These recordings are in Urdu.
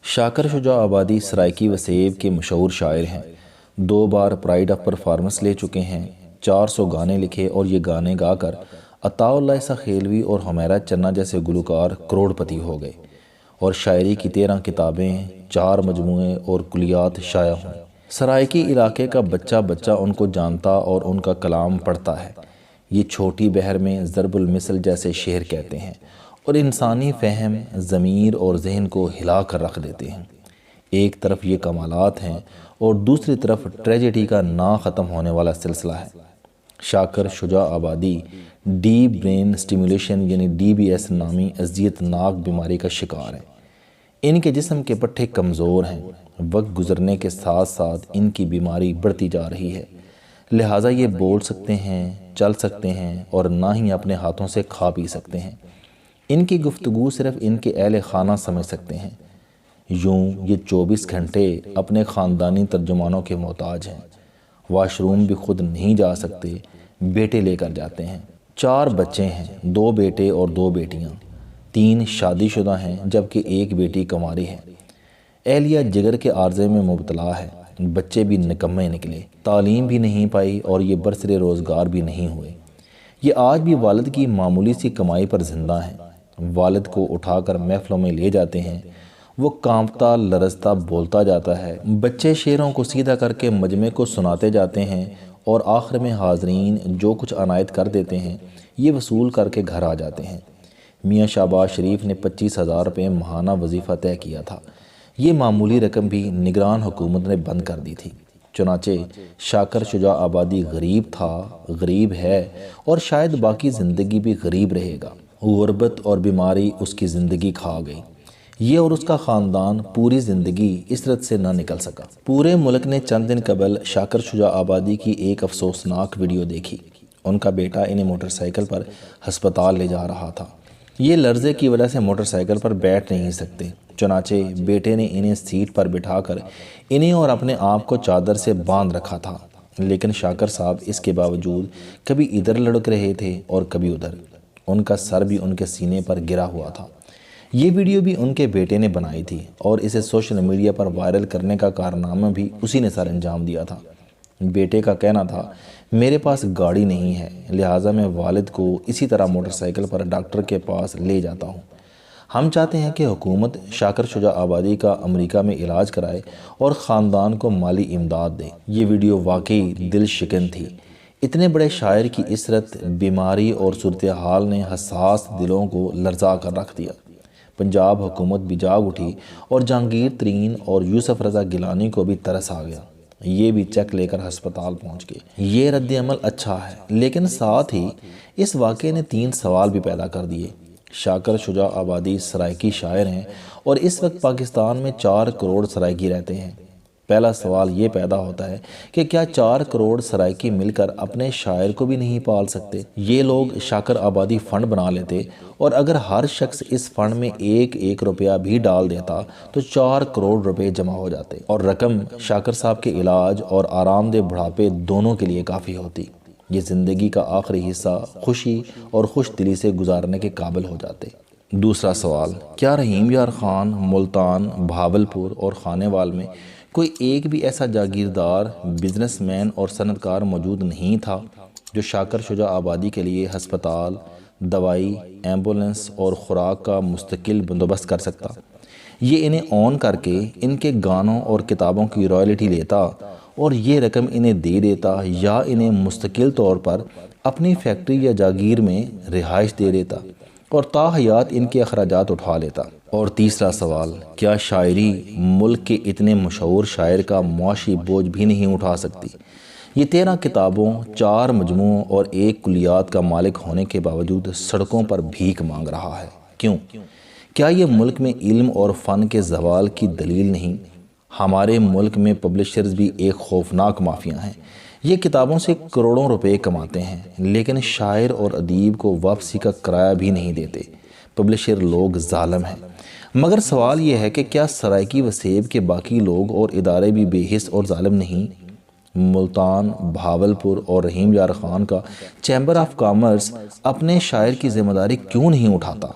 شاکر شجاع آبادی سرائیکی وسیب کے مشہور شاعر ہیں۔ 2 بار پرائڈ آف پرفارمنس لے چکے ہیں، 400 گانے لکھے اور یہ گانے گا کر عطا اللہ عیسیٰ خیلوی اور حمیرہ چنہ جیسے گلوکار کروڑ پتی ہو گئے اور شاعری کی 13 کتابیں، 4 مجموعے اور کلیات شائع ہوئیں۔ سرائیکی علاقے کا بچہ بچہ ان کو جانتا اور ان کا کلام پڑھتا ہے۔ یہ چھوٹی بحر میں ضرب المثل جیسے شعر کہتے ہیں اور انسانی فہم، ضمیر اور ذہن کو ہلا کر رکھ دیتے ہیں۔ ایک طرف یہ کمالات ہیں اور دوسری طرف ٹریجڈی کا نا ختم ہونے والا سلسلہ ہے۔ شاکر شجاع آبادی ڈیپ برین سٹیمولیشن یعنی DBS نامی اذیت ناک بیماری کا شکار ہیں۔ ان کے جسم کے پٹھے کمزور ہیں، وقت گزرنے کے ساتھ ساتھ ان کی بیماری بڑھتی جا رہی ہے، لہٰذا یہ بول سکتے ہیں، چل سکتے ہیں اور نہ ہی اپنے ہاتھوں سے کھا پی سکتے ہیں۔ ان کی گفتگو صرف ان کے اہل خانہ سمجھ سکتے ہیں۔ یوں یہ 24 گھنٹے اپنے خاندانی ترجمانوں کے محتاج ہیں۔ واش روم بھی خود نہیں جا سکتے، بیٹے لے کر جاتے ہیں۔ 4 بچے ہیں، 2 بیٹے اور 2 بیٹیاں، 3 شادی شدہ ہیں جبکہ 1 بیٹی کنواری ہے۔ اہلیہ جگر کے عارضے میں مبتلا ہے، بچے بھی نکمے نکلے، تعلیم بھی نہیں پائی اور یہ برسر روزگار بھی نہیں ہوئے۔ یہ آج بھی والد کی معمولی سی کمائی پر زندہ ہیں۔ والد کو اٹھا کر محفلوں میں لے جاتے ہیں، وہ کانپتا لرزتا بولتا جاتا ہے، بچے شعروں کو سیدھا کر کے مجمع کو سناتے جاتے ہیں اور آخر میں حاضرین جو کچھ عنایت کر دیتے ہیں یہ وصول کر کے گھر آ جاتے ہیں۔ میاں شہباز شریف نے 25,000 روپے ماہانہ وظیفہ طے کیا تھا، یہ معمولی رقم بھی نگران حکومت نے بند کر دی تھی۔ چنانچہ شاکر شجاع آبادی غریب تھا، غریب ہے اور شاید باقی زندگی بھی غریب رہے گا۔ غربت اور بیماری اس کی زندگی کھا گئی۔ یہ اور اس کا خاندان پوری زندگی اسرت سے نہ نکل سکا۔ پورے ملک نے چند دن قبل شاکر شجاع آبادی کی ایک افسوسناک ویڈیو دیکھی۔ ان کا بیٹا انہیں موٹر سائیکل پر ہسپتال لے جا رہا تھا۔ یہ لرزے کی وجہ سے موٹر سائیکل پر بیٹھ نہیں سکتے، چنانچہ بیٹے نے انہیں سیٹ پر بٹھا کر انہیں اور اپنے آپ کو چادر سے باندھ رکھا تھا، لیکن شاکر صاحب اس کے باوجود کبھی ادھر لڑک رہے تھے اور کبھی ادھر۔ ان کا سر بھی ان کے سینے پر گرا ہوا تھا۔ یہ ویڈیو بھی ان کے بیٹے نے بنائی تھی اور اسے سوشل میڈیا پر وائرل کرنے کا کارنامہ بھی اسی نے سر انجام دیا تھا۔ بیٹے کا کہنا تھا، میرے پاس گاڑی نہیں ہے، لہٰذا میں والد کو اسی طرح موٹر سائیکل پر ڈاکٹر کے پاس لے جاتا ہوں۔ ہم چاہتے ہیں کہ حکومت شاکر شجاع آبادی کا امریکہ میں علاج کرائے اور خاندان کو مالی امداد دے۔ یہ ویڈیو واقعی دل شکن تھی۔ اتنے بڑے شاعر کی اسرت، بیماری اور صورتحال نے حساس دلوں کو لرزا کر رکھ دیا۔ پنجاب حکومت بھی جاگ اٹھی اور جہانگیر ترین اور یوسف رضا گیلانی کو بھی ترس آ گیا۔ یہ بھی چیک لے کر ہسپتال پہنچ گئے۔ یہ رد عمل اچھا ہے، لیکن ساتھ ہی اس واقعے نے 3 سوال بھی پیدا کر دیے۔ شاکر شجاع آبادی سرائیکی شاعر ہیں اور اس وقت پاکستان میں 4 کروڑ سرائیکی رہتے ہیں۔ پہلا سوال یہ پیدا ہوتا ہے کہ کیا 4 کروڑ سرائیکی مل کر اپنے شاعر کو بھی نہیں پال سکتے؟ یہ لوگ شاکر آبادی فنڈ بنا لیتے اور اگر ہر شخص اس فنڈ میں 1 روپیہ بھی ڈال دیتا تو 4 کروڑ روپے جمع ہو جاتے اور رقم شاکر صاحب کے علاج اور آرام دہ بڑھاپے دونوں کے لیے کافی ہوتی۔ یہ زندگی کا آخری حصہ خوشی اور خوش دلی سے گزارنے کے قابل ہو جاتے۔ دوسرا سوال، کیا رحیم یار خان، ملتان، بھاولپور اور خانیوال میں کوئی ایک بھی ایسا جاگیردار، بزنس مین اور صنعت کار موجود نہیں تھا جو شاکر شجاع آبادی کے لیے ہسپتال، دوائی، ایمبولنس اور خوراک کا مستقل بندوبست کر سکتا؟ یہ انہیں اون کر کے ان کے گانوں اور کتابوں کی رائلٹی لیتا اور یہ رقم انہیں دے دیتا یا انہیں مستقل طور پر اپنی فیکٹری یا جاگیر میں رہائش دے دیتا اور تا حیات ان کے اخراجات اٹھا لیتا؟ اور تیسرا سوال، کیا شاعری ملک کے اتنے مشہور شاعر کا معاشی بوجھ بھی نہیں اٹھا سکتی؟ یہ 13 کتابوں، 4 مجموعوں اور 1 کلیات کا مالک ہونے کے باوجود سڑکوں پر بھیک مانگ رہا ہے، کیوں؟ کیا یہ ملک میں علم اور فن کے زوال کی دلیل نہیں؟ ہمارے ملک میں پبلشرز بھی ایک خوفناک مافیا ہیں۔ یہ کتابوں سے کروڑوں روپے کماتے ہیں لیکن شاعر اور ادیب کو واپسی کا کرایہ بھی نہیں دیتے۔ پبلشر لوگ ظالم ہیں۔ مگر سوال یہ ہے کہ کیا سرائیکی وسیب کے باقی لوگ اور ادارے بھی بے حس اور ظالم نہیں؟ ملتان، بھاولپور اور رحیم یار خان کا چیمبر آف کامرس اپنے شاعر کی ذمہ داری کیوں نہیں اٹھاتا؟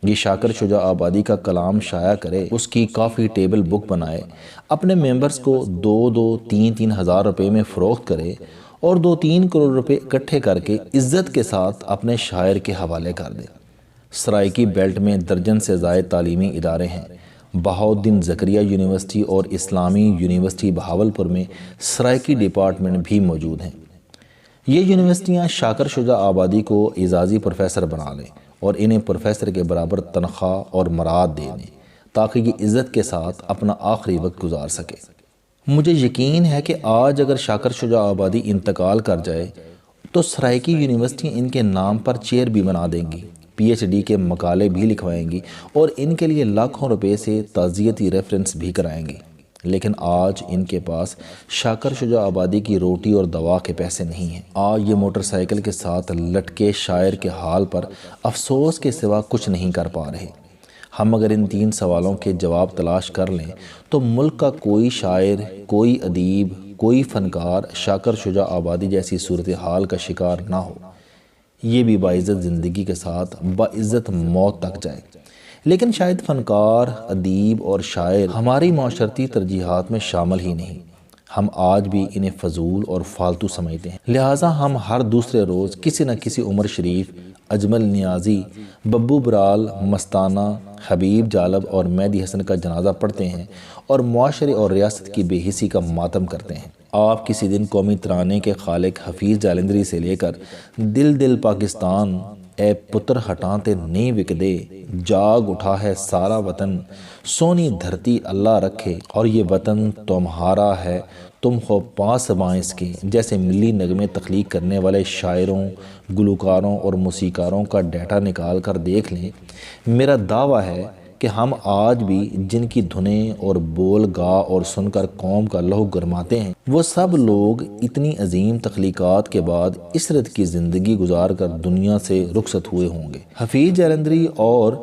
یہ شاکر شجاع آبادی کا کلام شائع کرے، اس کی کافی ٹیبل بک بنائے، اپنے ممبرز کو 2-3 ہزار روپے میں فروخت کرے اور 2-3 کروڑ روپے اکٹھے کر کے عزت کے ساتھ اپنے شاعر کے حوالے کر دے۔ سرائکی بیلٹ میں درجن سے زائد تعلیمی ادارے ہیں۔ بہاؤالدین زکریا یونیورسٹی اور اسلامی یونیورسٹی بہاولپور میں سرائکی ڈپارٹمنٹ بھی موجود ہیں۔ یہ یونیورسٹیاں شاکر شجاع آبادی کو اعزازی پروفیسر بنا لیں اور انہیں پروفیسر کے برابر تنخواہ اور مراد دے دیں تاکہ یہ عزت کے ساتھ اپنا آخری وقت گزار سکے۔ مجھے یقین ہے کہ آج اگر شاکر شجاع آبادی انتقال کر جائے تو سرائکی یونیورسٹیاں ان کے نام پر چیئر بھی بنا دیں گی، PhD کے مقالے بھی لکھوائیں گی اور ان کے لیے لاکھوں روپے سے تعزیتی ریفرنس بھی کرائیں گی۔ لیکن آج ان کے پاس شاکر شجاع آبادی کی روٹی اور دوا کے پیسے نہیں ہیں۔ آج یہ موٹر سائیکل کے ساتھ لٹکے شاعر کے حال پر افسوس کے سوا کچھ نہیں کر پا رہے۔ ہم اگر ان 3 سوالوں کے جواب تلاش کر لیں تو ملک کا کوئی شاعر، کوئی ادیب، کوئی فنکار شاکر شجاع آبادی جیسی صورتحال کا شکار نہ ہو، یہ بھی باعزت زندگی کے ساتھ باعزت موت تک جائے۔ لیکن شاید فنکار، ادیب اور شاعر ہماری معاشرتی ترجیحات میں شامل ہی نہیں۔ ہم آج بھی انہیں فضول اور فالتو سمجھتے ہیں، لہٰذا ہم ہر دوسرے روز کسی نہ کسی عمر شریف، اجمل نیازی، ببو برال، مستانہ، حبیب جالب اور مہدی حسن کا جنازہ پڑھتے ہیں اور معاشرے اور ریاست کی بے حسی کا ماتم کرتے ہیں۔ آپ کسی دن قومی ترانے کے خالق حفیظ جالندری سے لے کر دل دل پاکستان، اے پتر ہٹاں تے نہیں وکدے، جاگ اٹھا ہے سارا وطن، سونی دھرتی اللہ رکھے اور یہ وطن تمہارا ہے، تم خو پاسباں اس کے جیسے ملی نغمے تخلیق کرنے والے شاعروں، گلوکاروں اور موسیقاروں کا ڈیٹا نکال کر دیکھ لیں۔ میرا دعویٰ ہے کہ ہم آج بھی جن کی دھنیں اور بول گا اور سن کر قوم کا لہو گرماتے ہیں، وہ سب لوگ اتنی عظیم تخلیقات کے بعد عشرت کی زندگی گزار کر دنیا سے رخصت ہوئے ہوں گے۔ حفیظ جالندری اور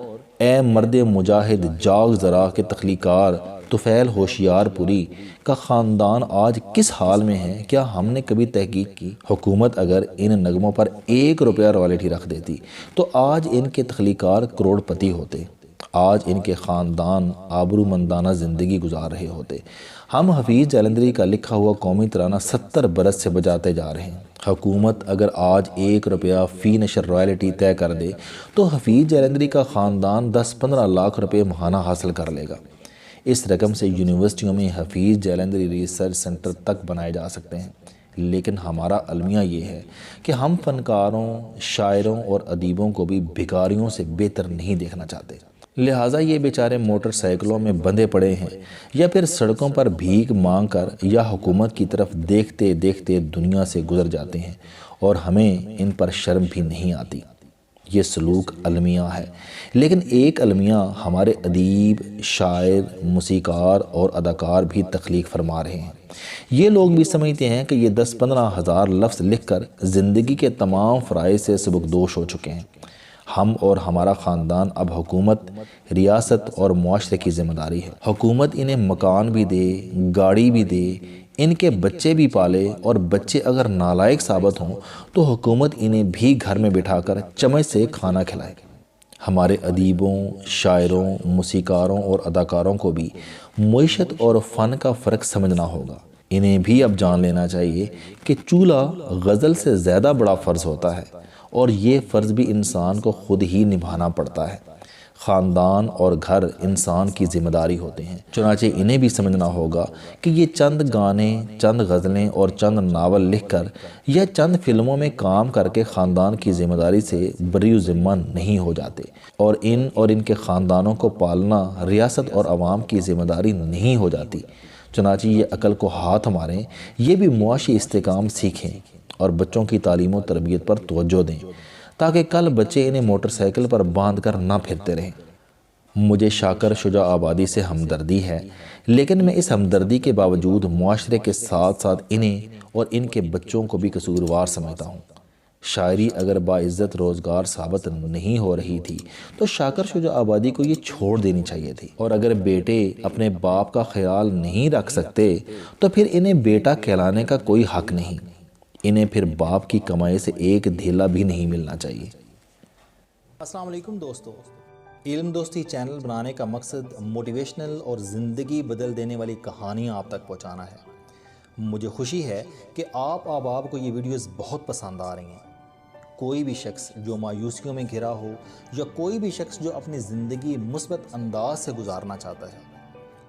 اے مرد مجاہد جاگ ذرا کے تخلیقار طفیل ہوشیار پوری کا خاندان آج کس حال میں ہے؟ کیا ہم نے کبھی تحقیق کی؟ حکومت اگر ان نغموں پر 1 روپیہ رائلٹی رکھ دیتی تو آج ان کے تخلیقار کروڑ پتی ہوتے، آج ان کے خاندان آبرومندانہ زندگی گزار رہے ہوتے۔ ہم حفیظ جالندری کا لکھا ہوا قومی ترانہ 70 برس سے بجاتے جا رہے ہیں۔ حکومت اگر آج 1 روپیہ فی نشر رائلٹی طے کر دے تو حفیظ جالندری کا خاندان 10-15 لاکھ روپے ماہانہ حاصل کر لے گا۔ اس رقم سے یونیورسٹیوں میں حفیظ جالندری ریسرچ سنٹر تک بنائے جا سکتے ہیں۔ لیکن ہمارا المیہ یہ ہے کہ ہم فنکاروں، شاعروں اور ادیبوں کو بھی بھکاریوں سے بہتر نہیں دیکھنا چاہتے، لہٰذا یہ بیچارے موٹر سائیکلوں میں بندھے پڑے ہیں یا پھر سڑکوں پر بھیک مانگ کر یا حکومت کی طرف دیکھتے دیکھتے دنیا سے گزر جاتے ہیں اور ہمیں ان پر شرم بھی نہیں آتی۔ یہ سلوک المیہ ہے، لیکن ایک المیہ ہمارے ادیب، شاعر، موسیقار اور اداکار بھی تخلیق فرما رہے ہیں۔ یہ لوگ بھی سمجھتے ہیں کہ یہ 10-15 ہزار لفظ لکھ کر زندگی کے تمام فرائض سے سبکدوش ہو چکے ہیں۔ ہم اور ہمارا خاندان اب حکومت، ریاست اور معاشرے کی ذمہ داری ہے۔ حکومت انہیں مکان بھی دے، گاڑی بھی دے، ان کے بچے بھی پالے اور بچے اگر نالائق ثابت ہوں تو حکومت انہیں بھی گھر میں بٹھا کر چمچ سے کھانا کھلائے۔ ہمارے ادیبوں، شاعروں، موسیقاروں اور اداکاروں کو بھی معیشت اور فن کا فرق سمجھنا ہوگا۔ انہیں بھی اب جان لینا چاہیے کہ چولہا غزل سے زیادہ بڑا فرض ہوتا ہے اور یہ فرض بھی انسان کو خود ہی نبھانا پڑتا ہے۔ خاندان اور گھر انسان کی ذمہ داری ہوتے ہیں، چنانچہ انہیں بھی سمجھنا ہوگا کہ یہ چند گانے، چند غزلیں اور چند ناول لکھ کر یا چند فلموں میں کام کر کے خاندان کی ذمہ داری سے بری ذمہ نہیں ہو جاتے، اور ان کے خاندانوں کو پالنا ریاست اور عوام کی ذمہ داری نہیں ہو جاتی۔ چنانچہ یہ عقل کو ہاتھ ماریں، یہ بھی معاشی استحکام سیکھیں اور بچوں کی تعلیم و تربیت پر توجہ دیں تاکہ کل بچے انہیں موٹر سائیکل پر باندھ کر نہ پھرتے رہیں۔ مجھے شاکر شجاع آبادی سے ہمدردی ہے، لیکن میں اس ہمدردی کے باوجود معاشرے کے ساتھ ساتھ انہیں اور ان کے بچوں کو بھی قصوروار سمجھتا ہوں۔ شاعری اگر باعزت روزگار ثابت نہیں ہو رہی تھی تو شاکر شجاع آبادی کو یہ چھوڑ دینی چاہیے تھی، اور اگر بیٹے اپنے باپ کا خیال نہیں رکھ سکتے تو پھر انہیں بیٹا کہلانے کا کوئی حق نہیں، انہیں پھر باپ کی کمائی سے ایک دھیلا بھی نہیں ملنا چاہیے۔ السلام علیکم دوستو، علم دوستی چینل بنانے کا مقصد موٹیویشنل اور زندگی بدل دینے والی کہانیاں آپ تک پہنچانا ہے۔ مجھے خوشی ہے کہ آپ احباب کو یہ ویڈیوز بہت پسند آ رہی ہیں۔ کوئی بھی شخص جو مایوسیوں میں گھرا ہو یا کوئی بھی شخص جو اپنی زندگی مثبت انداز سے گزارنا چاہتا ہے،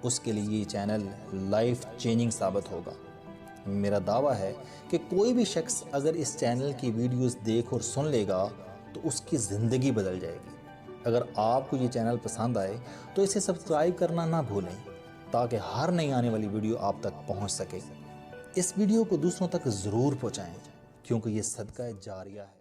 اس کے لیے یہ چینل لائف چینجنگ ثابت ہوگا۔ میرا دعویٰ ہے کہ کوئی بھی شخص اگر اس چینل کی ویڈیوز دیکھ اور سن لے گا تو اس کی زندگی بدل جائے گی۔ اگر آپ کو یہ چینل پسند آئے تو اسے سبسکرائب کرنا نہ بھولیں تاکہ ہر نئی آنے والی ویڈیو آپ تک پہنچ سکے۔ اس ویڈیو کو دوسروں تک ضرور پہنچائیں کیونکہ یہ صدقہ جاریہ ہے۔